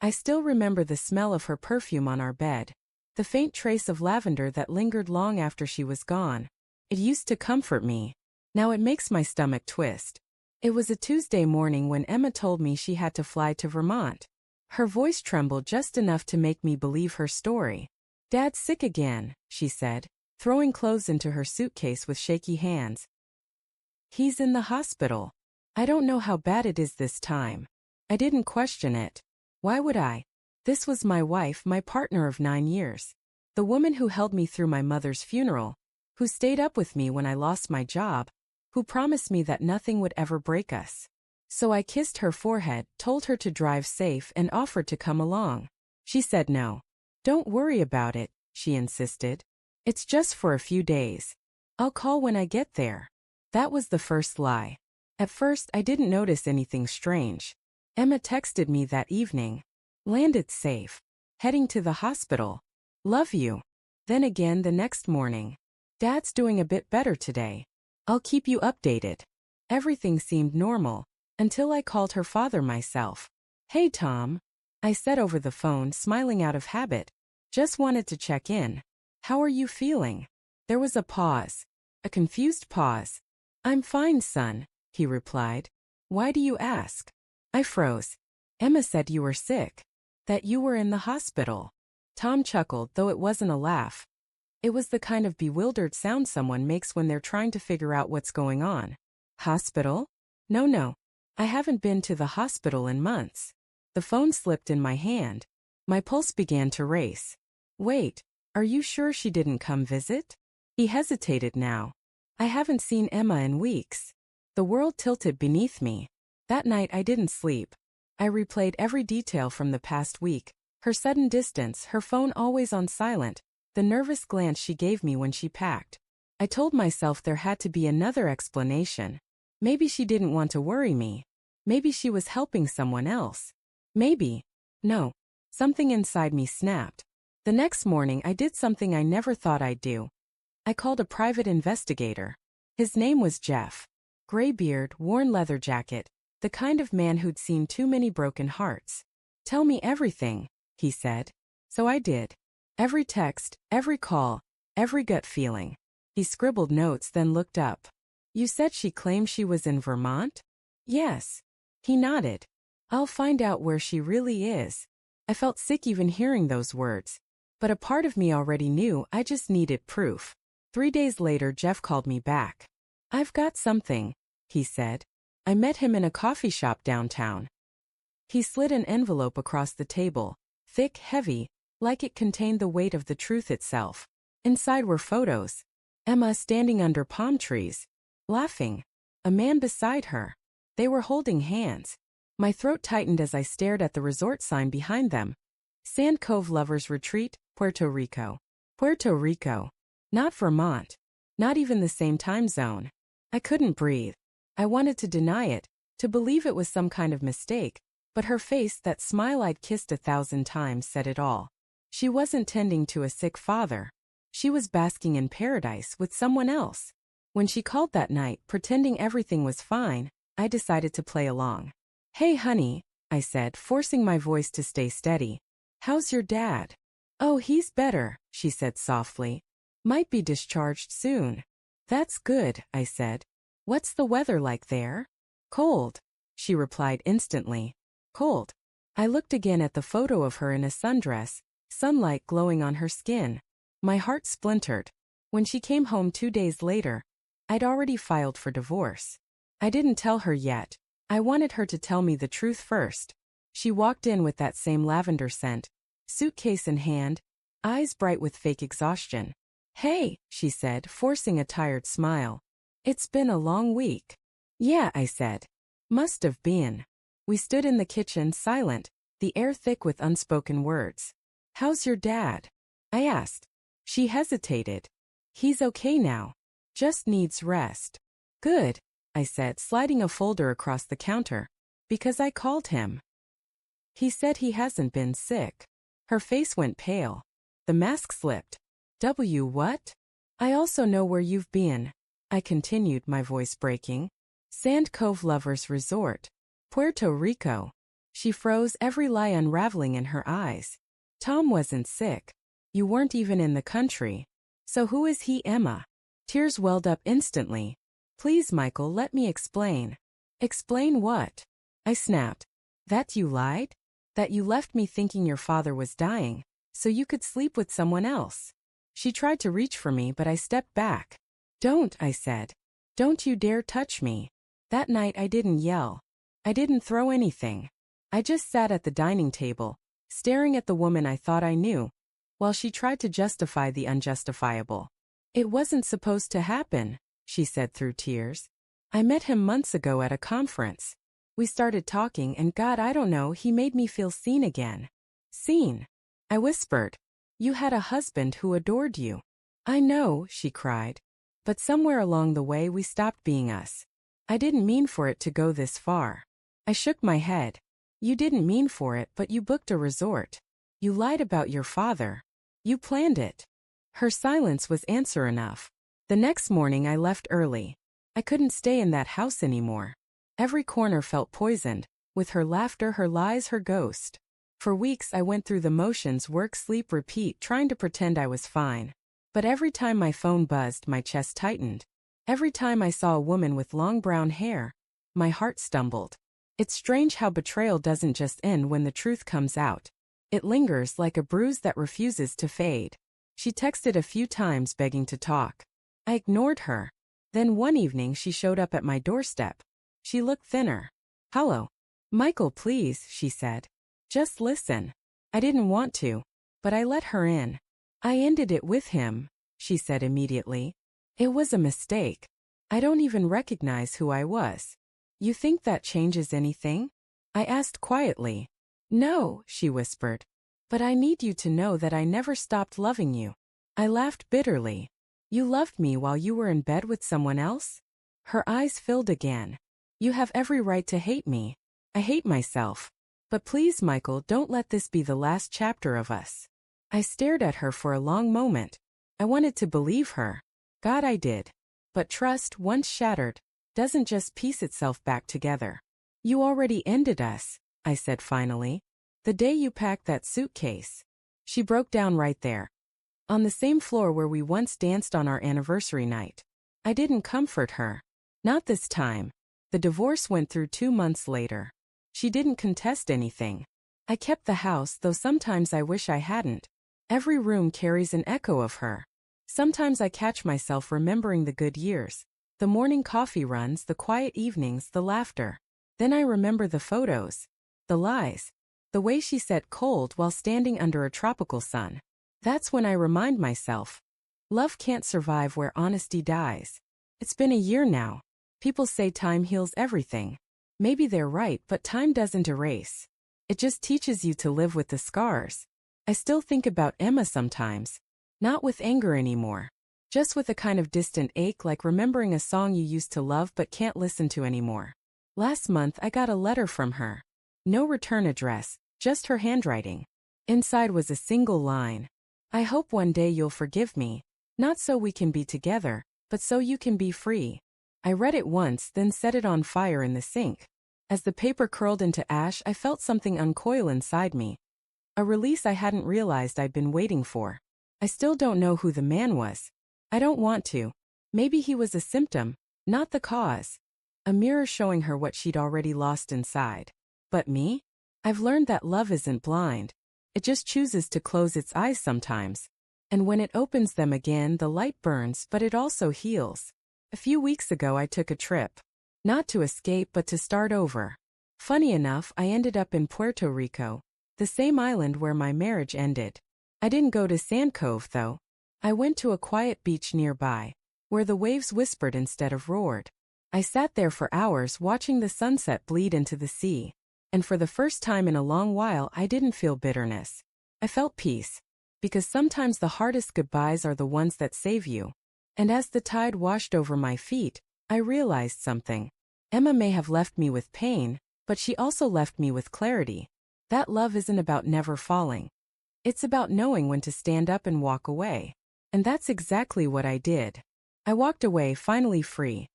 I still remember the smell of her perfume on our bed, the faint trace of lavender that lingered long after she was gone. It used to comfort me. Now it makes my stomach twist. It was a Tuesday morning when Emma told me she had to fly to Vermont. Her voice trembled just enough to make me believe her story. "Dad's sick again," she said, throwing clothes into her suitcase with shaky hands. "He's in the hospital. I don't know how bad it is this time." I didn't question it. Why would I? This was my wife, my partner of 9 years. The woman who held me through my mother's funeral, who stayed up with me when I lost my job, who promised me that nothing would ever break us. So I kissed her forehead, told her to drive safe, and offered to come along. She said no. "Don't worry about it," she insisted. "It's just for a few days. I'll call when I get there." That was the first lie. At first, I didn't notice anything strange. Emma texted me that evening. "Landed safe. Heading to the hospital. Love you." Then again the next morning. "Dad's doing a bit better today. I'll keep you updated." Everything seemed normal, until I called her father myself. "Hey Tom," I said over the phone, smiling out of habit. "Just wanted to check in. How are you feeling?" There was a pause. A confused pause. "I'm fine, son," he replied. "Why do you ask?" I froze. "Emma said you were sick. That you were in the hospital." Tom chuckled, though it wasn't a laugh. It was the kind of bewildered sound someone makes when they're trying to figure out what's going on. "Hospital? No. I haven't been to the hospital in months." The phone slipped in my hand. My pulse began to race. "Wait, are you sure she didn't come visit?" He hesitated now. "I haven't seen Emma in weeks." The world tilted beneath me. That night I didn't sleep. I replayed every detail from the past week. Her sudden distance, her phone always on silent, the nervous glance she gave me when she packed. I told myself there had to be another explanation. Maybe she didn't want to worry me. Maybe she was helping someone else. Maybe. No. Something inside me snapped. The next morning I did something I never thought I'd do. I called a private investigator. His name was Jeff. Gray beard, worn leather jacket, the kind of man who'd seen too many broken hearts. "Tell me everything," he said. So I did. Every text, every call, every gut feeling. He scribbled notes, then looked up. "You said she claimed she was in Vermont?" "Yes." He nodded. "I'll find out where she really is." I felt sick even hearing those words. But a part of me already knew, I just needed proof. 3 days later, Jeff called me back. "I've got something," he said. I met him in a coffee shop downtown. He slid an envelope across the table, thick, heavy, like it contained the weight of the truth itself. Inside were photos. Emma standing under palm trees, laughing. A man beside her. They were holding hands. My throat tightened as I stared at the resort sign behind them. Sand Cove Lovers Retreat, Puerto Rico. Puerto Rico. Not Vermont. Not even the same time zone. I couldn't breathe. I wanted to deny it, to believe it was some kind of mistake, but her face, that smile I'd kissed 1,000 times, said it all. She wasn't tending to a sick father. She was basking in paradise with someone else. When she called that night, pretending everything was fine, I decided to play along. "Hey honey," I said, forcing my voice to stay steady. "How's your dad?" "Oh, he's better," she said softly. "Might be discharged soon." "That's good," I said. "What's the weather like there?" "Cold," she replied instantly. "Cold." I looked again at the photo of her in a sundress, sunlight glowing on her skin. My heart splintered. When she came home 2 days later, I'd already filed for divorce. I didn't tell her yet. I wanted her to tell me the truth first. She walked in with that same lavender scent, suitcase in hand, eyes bright with fake exhaustion. "Hey," she said, forcing a tired smile. "It's been a long week." "Yeah," I said. "Must have been." We stood in the kitchen, silent, the air thick with unspoken words. "How's your dad?" I asked. She hesitated. "He's okay now. Just needs rest." "Good," I said, sliding a folder across the counter. "Because I called him. He said he hasn't been sick." Her face went pale. The mask slipped. What? "I also know where you've been," I continued, my voice breaking. "Sand Cove Lovers Resort. Puerto Rico." She froze, every lie unraveling in her eyes. Tom wasn't sick. You weren't even in the country. So who is he, Emma? Tears welled up instantly. Please, Michael, let me explain. Explain what? I snapped. That you lied? That you left me thinking your father was dying, so you could sleep with someone else. She tried to reach for me, but I stepped back. Don't, I said. Don't you dare touch me. That night I didn't yell. I didn't throw anything. I just sat at the dining table, staring at the woman I thought I knew, while she tried to justify the unjustifiable. It wasn't supposed to happen, she said through tears. I met him months ago at a conference. We started talking and God, I don't know, he made me feel seen again. Seen? I whispered. You had a husband who adored you. I know, she cried. But somewhere along the way we stopped being us. I didn't mean for it to go this far. I shook my head. You didn't mean for it, but you booked a resort. You lied about your father. You planned it. Her silence was answer enough. The next morning I left early. I couldn't stay in that house anymore. Every corner felt poisoned, with her laughter, her lies, her ghost. For weeks I went through the motions, work, sleep, repeat, trying to pretend I was fine. But every time my phone buzzed, my chest tightened. Every time I saw a woman with long brown hair, my heart stumbled. It's strange how betrayal doesn't just end when the truth comes out. It lingers like a bruise that refuses to fade. She texted a few times begging to talk. I ignored her. Then one evening she showed up at my doorstep. She looked thinner. Hello. Michael, please, she said. Just listen. I didn't want to, but I let her in. I ended it with him, she said immediately. It was a mistake. I don't even recognize who I was. You think that changes anything? I asked quietly. No, she whispered. But I need you to know that I never stopped loving you. I laughed bitterly. You loved me while you were in bed with someone else? Her eyes filled again. You have every right to hate me. I hate myself. But please, Michael, don't let this be the last chapter of us. I stared at her for a long moment. I wanted to believe her. God, I did. But trust, once shattered, doesn't just piece itself back together. You already ended us, I said finally. The day you packed that suitcase. She broke down right there. On the same floor where we once danced on our anniversary night. I didn't comfort her. Not this time. The divorce went through 2 months later. She didn't contest anything. I kept the house, though sometimes I wish I hadn't. Every room carries an echo of her. Sometimes I catch myself remembering the good years. The morning coffee runs, the quiet evenings, the laughter. Then I remember the photos. The lies. The way she sat cold while standing under a tropical sun. That's when I remind myself. Love can't survive where honesty dies. It's been a year now. People say time heals everything. Maybe they're right, but time doesn't erase. It just teaches you to live with the scars. I still think about Emma sometimes. Not with anger anymore. Just with a kind of distant ache, like remembering a song you used to love but can't listen to anymore. Last month I got a letter from her. No return address, just her handwriting. Inside was a single line. I hope one day you'll forgive me. Not so we can be together, but so you can be free. I read it once, then set it on fire in the sink. As the paper curled into ash, I felt something uncoil inside me. A release I hadn't realized I'd been waiting for. I still don't know who the man was. I don't want to. Maybe he was a symptom, not the cause. A mirror showing her what she'd already lost inside. But me? I've learned that love isn't blind. It just chooses to close its eyes sometimes. And when it opens them again, the light burns, but it also heals. A few weeks ago I took a trip. Not to escape, but to start over. Funny enough, I ended up in Puerto Rico, the same island where my marriage ended. I didn't go to Sand Cove, though. I went to a quiet beach nearby, where the waves whispered instead of roared. I sat there for hours watching the sunset bleed into the sea. And for the first time in a long while, I didn't feel bitterness. I felt peace. Because sometimes the hardest goodbyes are the ones that save you. And as the tide washed over my feet, I realized something. Emma may have left me with pain, but she also left me with clarity. That love isn't about never falling. It's about knowing when to stand up and walk away. And that's exactly what I did. I walked away, finally free.